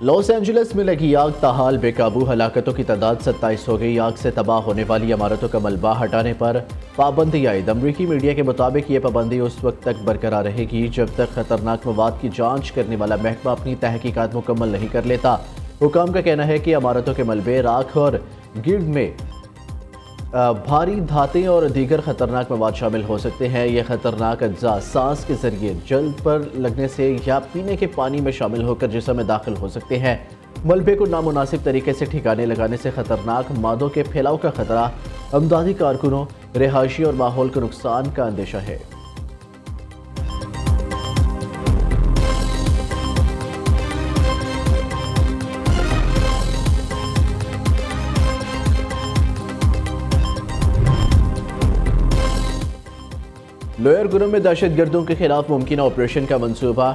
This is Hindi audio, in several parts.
लॉस एंजलिस में लगी आग ताहाल बेकाबू, हलाकतों की तादाद 27 हो गई। आग से तबाह होने वाली इमारतों का मलबा हटाने पर पाबंदी आयद। अमरीकी मीडिया के मुताबिक ये पाबंदी उस वक्त तक बरकरार रहेगी जब तक खतरनाक मवाद की जांच करने वाला महकमा अपनी तहकीकात मुकम्मल नहीं कर लेता। हुकाम का कहना है कि इमारतों के मलबे, राख और गिर्द में भारी धातें और दीगर खतरनाक मवाद शामिल हो सकते हैं। यह खतरनाक अज्जा सांस के जरिए जल्द पर लगने से या पीने के पानी में शामिल होकर जिस्म में दाखिल हो सकते हैं। मलबे को नामुनासिब तरीके से ठिकाने लगाने से खतरनाक मादों के फैलाव का खतरा, अमदादी कारकुनों, रिहायशी और माहौल को नुकसान का अंदेशा है। लोअर गुरम में दहशत गर्दों के खिलाफ मुमकिन ऑपरेशन का मंसूबा,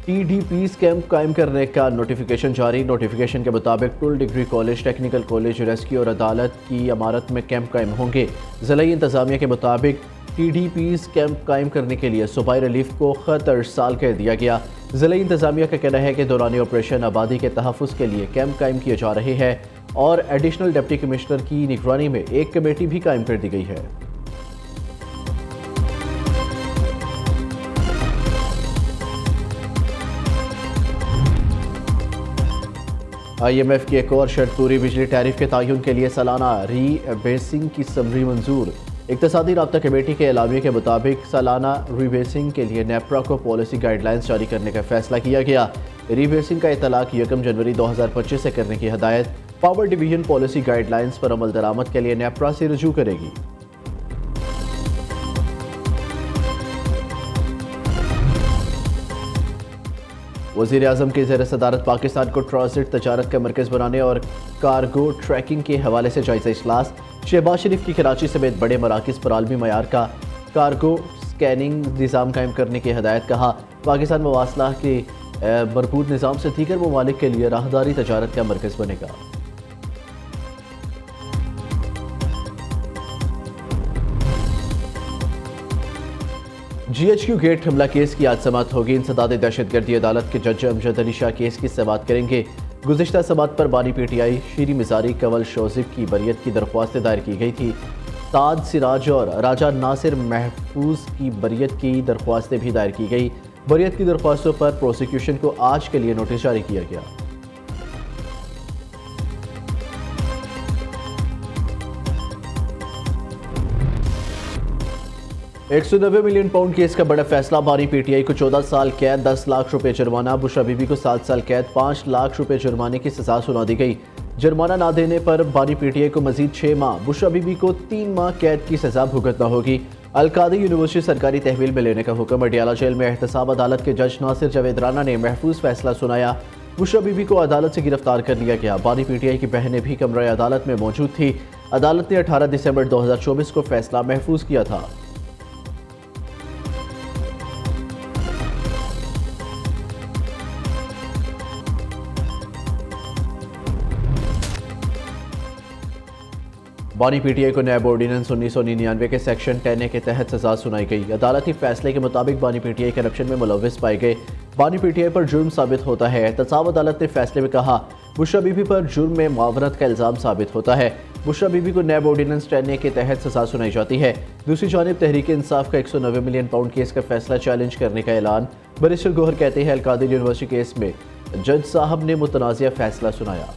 TDPs कैंप कायम करने का नोटिफिकेशन जारी। नोटिफिकेशन के मुताबिक tool degree college, technical college, rescue और अदालत की इमारत में कैंप कायम होंगे। ज़िलाई इंतजामिया के मुताबिक TDPs कैंप कायम करने के लिए सूबाई रिलीफ को खत अरसाल कर दिया गया। ज़िलाई इंतजामिया का कहना है कि दौरान ऑपरेशन आबादी के तहफ़्फ़ुज़ के लिए कैंप कायम किए जा रहे हैं और एडिशनल डिप्टी कमिश्नर की निगरानी में एक कमेटी भी कायम कर दी गई है। IMF की एक और शर्त पूरी बिजली टैरिफ के तयन के लिए सालाना रीबेसिंग की समरी मंजूर। इक़्तिसादी राब्ता कमेटी के एलामिया के मुताबिक सालाना रीबेसिंग के लिए नेपरा को पॉलिसी गाइडलाइंस जारी करने का फैसला किया गया। रीबेसिंग का इतलाक 1 जनवरी 2025 से करने की हदायत पावर डिवीजन पॉलिसी गाइडलाइंस पर अमल दरामद के लिए नेपरा से रजू करेगी। वज़ीर आज़म की ज़ेर सदारत पाकिस्तान को ट्रांजिट तजारत का मरकज़ बनाने और कार्गो ट्रैकिंग के हवाले से जायज़ा इजलास। शहबाज शरीफ की कराची समेत बड़े मराकज़ पर आलमी मयार का कार्गो स्कैनिंग निज़ाम कायम करने की हदायत। कहा, पाकिस्तान मवासला के भरपूर निज़ाम से दीगर ममालिक के लिए राहदारी तजारत का मरकज़ बनेगा। GHQ गेट हमला केस की आज समाअत होगी। इंसदाद दहशतगर्दी अदालत के जज अमजद अली शाह केस की समाअत करेंगे। गुज़िश्ता समाअत पर बानी PTI शीरी मिजारी, कंवल शोजिब की बरियत की दरख्वास्तें दायर की गई थी। ताज सिराज और राजा नासिर महफूज की बरियत की दरख्वास्तें भी दायर की गई। बरियत की दरख्वास्तों पर प्रोसिक्यूशन को आज के लिए नोटिस जारी किया गया। 190 मिलियन पाउंड केस का बड़ा फैसला। बानी PTI को 14 साल कैद, 10 लाख रुपए जुर्माना। बुशरा बीबी को 7 साल कैद, 5 लाख रुपए जुर्माने की सजा सुना दी गई। जुर्माना ना देने पर बानी PTI को मजीद 6 माह, बुशरा बीबी को 3 माह कैद की सजा भुगतना होगी। अलकादी यूनिवर्सिटी सरकारी तहवील में लेने का हुक्म। अडियाला जेल में एहतसाब अदालत के जज नासिर जावेद राना ने महफूज फैसला सुनाया। बुशरा बीबी को अदालत से गिरफ्तार कर लिया गया। बानी PTI की बहनें भी कमरे अदालत में मौजूद थी। अदालत ने 18 दिसंबर 2024 को फैसला महफूज किया था। बानी PTI को नैब ऑर्डिनेंस 1999 के सेक्शन 10A के तहत सजा सुनाई गई। अदालती फैसले के मुताबिक बानी PTI करप्शन में मुलविस पाए गए। बानी PTI पर जुर्म साबित होता है। एहतसाब अदालत ने फैसले में कहा, बुशरा बीबी पर जुर्म में मुआवनत का इल्ज़ाम साबित होता है। बुशरा बीबी को नैब ऑर्डिनेंस 10A के तहत सजा सुनाई जाती है। दूसरी जानिब तहरीक इंसाफ का 190 मिलियन पाउंड केस का फैसला चैलेंज करने का ऐलान। बैरिस्टर गौहर कहते हैं, अलकादी यूनिवर्सिटी केस में जज साहब ने मुतनाज़िया फैसला सुनाया।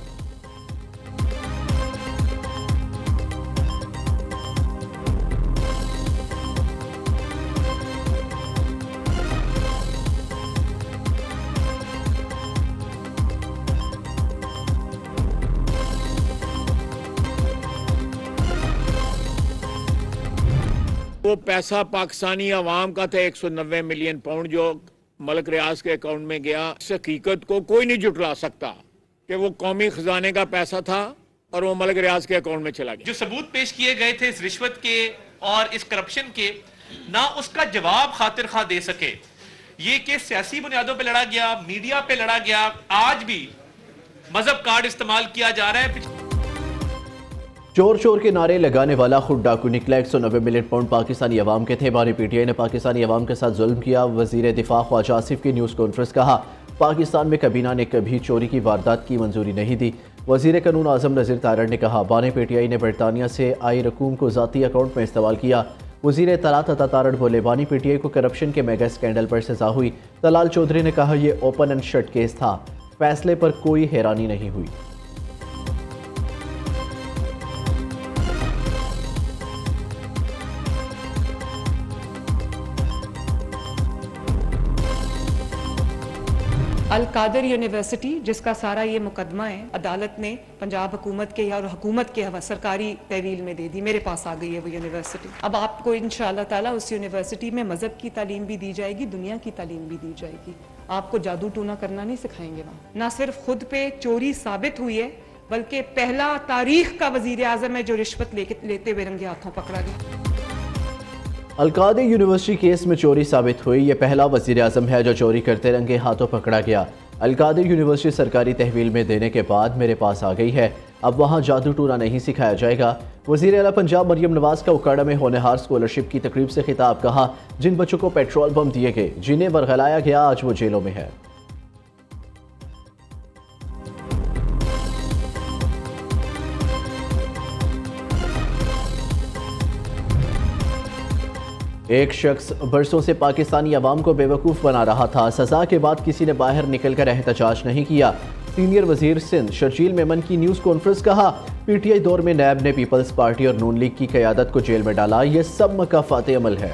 वो पैसा पाकिस्तानी अवाम का था 190 मिलियन पाउंड जो मलिक रियाज के अकाउंट में गया। इस हकीकत को कोई नहीं जुटला सकता कि वो कौमी खजाने का पैसा था और वो मलिक रियाज के अकाउंट में चला गया। जो सबूत पेश किए गए थे इस रिश्वत के और इस करप्शन के, ना उसका जवाब खातिर खा दे सके। ये केस सियासी बुनियादों पे लड़ा गया, मीडिया पे लड़ा गया। आज भी मजहब कार्ड इस्तेमाल किया जा रहा है। चोर चोर के नारे लगाने वाला खुद डाकू निकला। 190 मिलियन पाउंड पाकिस्तानी अवाम के थे। बानी PTI ने पाकिस्तानी अवाम के साथ जुल्म किया। वजीर दिफा ख्वाजा आसिफ की न्यूज़ कॉन्फ्रेंस। कहा, पाकिस्तान में काबीना ने कभी चोरी की वारदात की मंजूरी नहीं दी। वज़ीर कानून आज़म नज़ीर तारड़ ने कहा, बाने PTI ने बरतानिया से आई रकूम को ज़ाती अकाउंट में इस्तेमाल किया। वज़ीर इत्तलात अता तारड़ बोले, बानी PTI को करप्शन के मेगा स्कैंडल पर सजा हुई। तलाल चौधरी ने कहा, यह ओपन एंड शट केस था, फैसले पर कोई हैरानी नहीं हुई। अल कादर यूनिवर्सिटी, जिसका सारा ये मुकदमा है, अदालत ने पंजाब हुकूमत के और हुकूमत के सरकारी तहवील में दे दी। मेरे पास आ गई है वो यूनिवर्सिटी। अब आपको इंशाअल्लाह ताला उस यूनिवर्सिटी में मजहब की तालीम भी दी जाएगी, दुनिया की तालीम भी दी जाएगी। आपको जादू टूना करना नहीं सिखाएंगे वहाँ। ना सिर्फ खुद पे चोरी साबित हुई है, बल्कि पहला तारीख का वजीर आजम है जो रिश्वत लेते हुए रंगे हाथों पकड़ा गया। अल कादर यूनिवर्सिटी केस में चोरी साबित हुई। ये पहला वज़ीर आज़म है जो चोरी करते रंगे हाथों पकड़ा गया। अल कादर यूनिवर्सिटी सरकारी तहवील में देने के बाद मेरे पास आ गई है। अब वहाँ जादू टूना नहीं सिखाया जाएगा। वज़ीर आला पंजाब मरियम नवाज का उकाड़ा में होनहार स्कॉलरशिप की तकरीब से खिताब। कहा, जिन बच्चों को पेट्रोल बम दिए गए, जिन्हें बरगलाया गया, आज वो जेलों में है। एक शख्स बरसों से पाकिस्तानी अवाम को बेवकूफ़ बना रहा था। सजा के बाद किसी ने बाहर निकलकर एहतजाज नहीं किया। सीनियर वजीर सिंध शर्जील मेमन की न्यूज़ कॉन्फ्रेंस। कहा, PTI दौर में नैब ने पीपल्स पार्टी और नून लीग की क़यादत को जेल में डाला। यह सब मकाफात अमल है।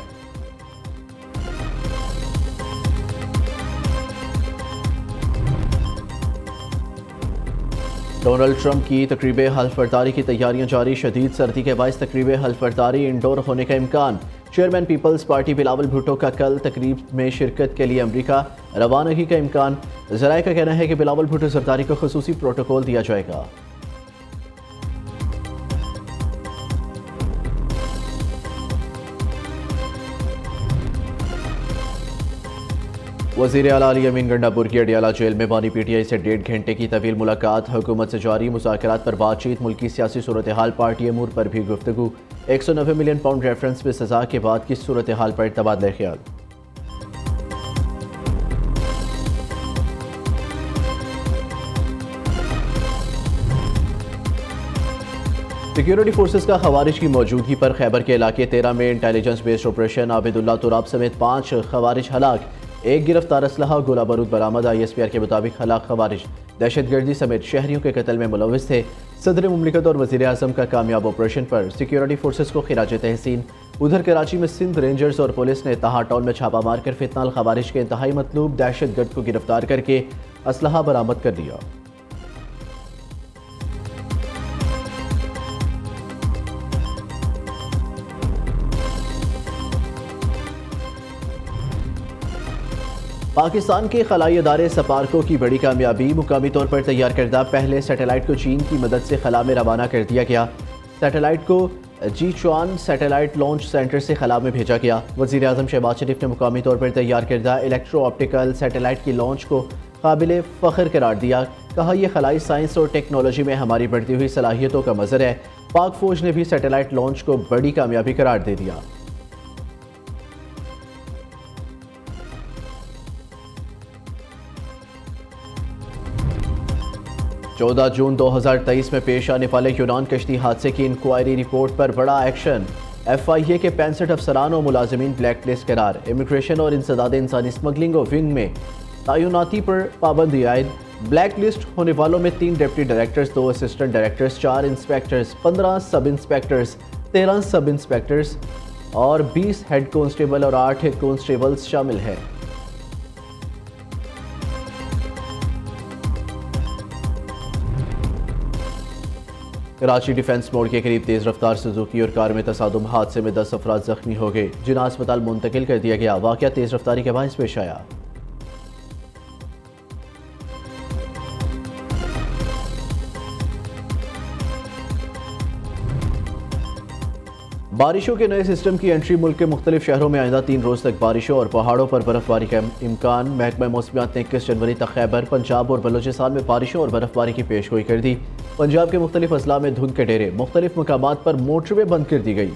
डोनाल्ड ट्रंप की तकरीब हल्फबरदारी की तैयारियां जारी। शदीद सर्दी के बायस तकरीब हल्फबरदारी इंडोर होने का इम्कान। Chairman Peoples Party Bilawal Bhutto का कल तकरीब में शिरकत के लिए अमरीका रवानगी का इम्कान। ज़राए का कहना है कि बिलावल भुट्टो जरदारी को खुसूसी प्रोटोकॉल दिया जाएगा। वज़ीर आला अली अमीन गंडापुर की अडियाला जेल में बानी PTI से 1.5 घंटे की तवील मुलाकात। हुकूमत से जारी मुज़ाकरात पर बातचीत। मुल्की सियासी सूरत हाल, पार्टी अमूर पर भी गुफ्तगू। 190 मिलियन पाउंड रेफरेंस में सजा के बाद की सूरत हाल पर तबादला ख्याल। सिक्योरिटी फोर्सेस का खवारिज की मौजूदगी पर खैबर के इलाके 13 में इंटेलिजेंस बेस्ड ऑपरेशन। आबिदुल्ला तुराब समेत 5 खवारिज हलाक। एक गिरफ्तार असलहा गोला बारूद बरामद। ISPR के मुताबिक हलाक खवारिज दहशतगर्दी समेत शहरियों के कत्ल में मुलव्विस थे। सदर मुमलिकत और वज़ीर आज़म का कामयाब ऑपरेशन पर सिक्योरिटी फोर्सेस को खिराज तहसीन। उधर कराची में सिंध रेंजर्स और पुलिस ने तहा टाउन में छापा मारकर फितनाल खवारिज के इंतहाई मतलूब दहशतगर्द को गिरफ्तार करके असलहा बरामद कर लिया। पाकिस्तान के खलाई अदारे सपार्को की बड़ी कामयाबी। मुकामी तौर पर तैयार करदा पहले सैटेलाइट को चीन की मदद से खला में रवाना कर दिया गया। सैटेलाइट को जीचुआन सैटेलाइट लॉन्च सेंटर से खला में भेजा गया। वज़ीर आज़म शहबाज शरीफ ने मुकामी तौर पर तैयार करदा इलेक्ट्रो ऑप्टिकल सैटेलाइट की लॉन्च को काबिल फ़ख्र करार दिया। कहा, यह खलाई साइंस और टेक्नोलॉजी में हमारी बढ़ती हुई सलाहियतों का मज़र है। पाक फ़ौज ने भी सैटेलाइट लॉन्च को बड़ी कामयाबी करार दे दिया। 14 जून 2023 में पेश आने वाले यूनान कश्ती हादसे की इंक्वायरी रिपोर्ट पर बड़ा एक्शन। FIA के 65 अफसरान और मुलाजमीन ब्लैक लिस्ट करार। इमिग्रेशन और इंसदाद इंसानी स्मगलिंग और विंग में तैनाती पर पाबंदी आयद। ब्लैक लिस्ट होने वालों में 3 deputy directors, 2 assistant directors, 4 inspectors, 15 सब इंस्पेक्टर्स, 13 सब इंस्पेक्टर्स और 20 हेड कांस्टेबल और 8 हेड कांस्टेबल्स शामिल हैं। कराची डिफेंस मोड़ के करीब तेज रफ्तार सुजुकी और कार में तसादुम। हादसे में 10 अफराद जख्मी हो गए, जिन्हें अस्पताल मुंतकिल कर दिया गया। वाकया तेज रफ्तारी के बायस पेश आया। बारिशों के नए सिस्टम की एंट्री। मुल्क के मुख्तलिफ शहरों में आइंदा 3 रोज तक बारिशों और पहाड़ों पर बर्फबारी का इम्कान। महकमा मौसमियात ने 21 जनवरी तक खैबर, पंजाब और बलोचिस्तान में बारिशों और बर्फबारी की पेशगोई कर दी। पंजाब के मुख्तलिफ अजला में धुंध के डेरे, मुख्तलिफ मकामात पर मोटरवे बंद कर दी गई।